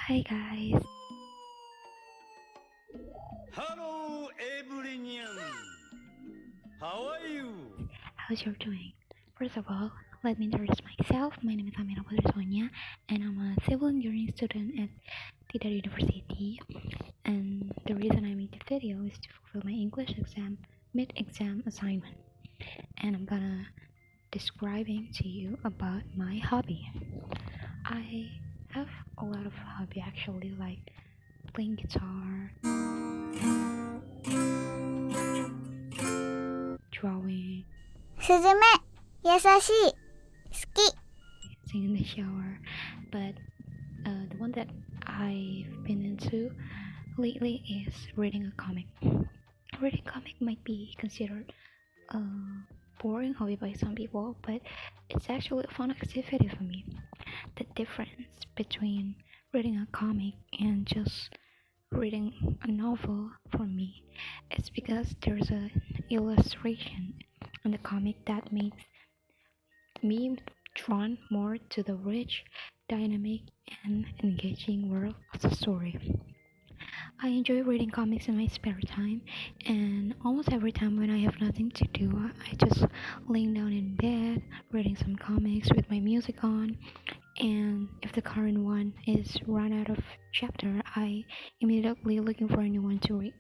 Hi guys, Hello, everynyan. How are you? how's your doing? First of all, let me introduce myself. My name is Amira Putri Sonya, and I'm a civil engineering student at University. And the reason I made this video is to fulfill my English exam mid-exam assignment. And I'm gonna describing to you about my hobby. I have a lot of hobby actually, like playing guitar, drawing, すずめ優しい好き singing in the shower. But the one that I've been into lately is reading a comic. Reading comic might be considered a boring hobby by some people, but it's actually a fun activity for me. The difference between reading a comic and just reading a novel for me is because there's an illustration in the comic that makes me drawn more to the rich, dynamic, and engaging world of the story. I enjoy reading comics in my spare time, and almost every time when I have nothing to do, I just laying down in bed, reading some comics with my music on, and if the current one is run out of chapter, I immediately looking for a new one to read.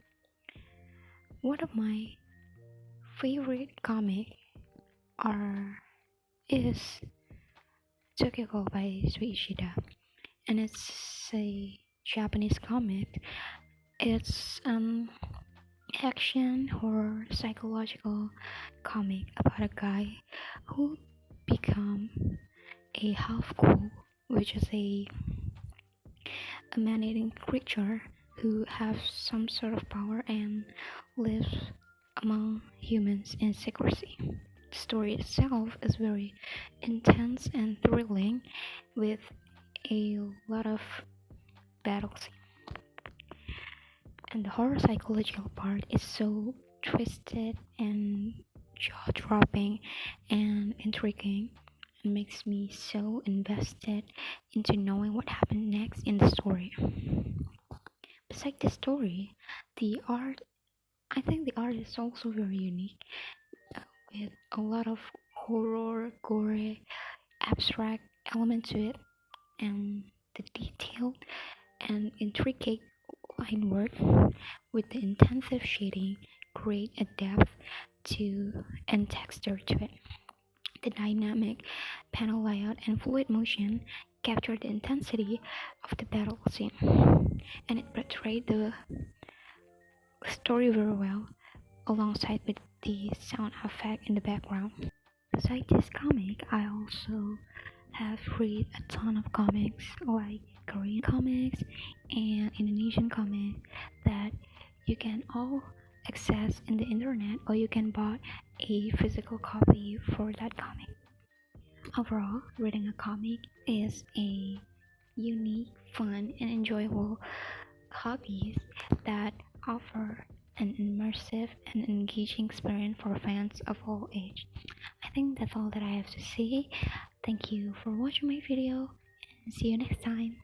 One of my favorite comic are is Tokyo by Sui Ishida, and it's a Japanese comic. It's action horror psychological comic about a guy who become a half ghoul, which is a emanating creature who has some sort of power and lives among humans in secrecy. The story itself is very intense and thrilling with a lot of battle scenes. And the horror psychological part is so twisted and jaw-dropping and intriguing and makes me so invested into knowing what happened next in the story. Besides the story, the art, I think the art is also very unique with a lot of horror, gore, abstract element to it, and the detailed and intricate line work with the intensive shading create a depth to and texture to it. The dynamic panel layout and fluid motion captured the intensity of the battle scene, and it portrayed the story very well alongside with the sound effect in the background. Besides this comic, I also have read a ton of comics like Korean comics and Indonesian comics that you can all access in the internet, or you can buy a physical copy for that comic. Overall, reading a comic is a unique, fun, and enjoyable hobby that offer an immersive and engaging experience for fans of all age. I think that's all that I have to say. Thank you for watching my video, and see you next time.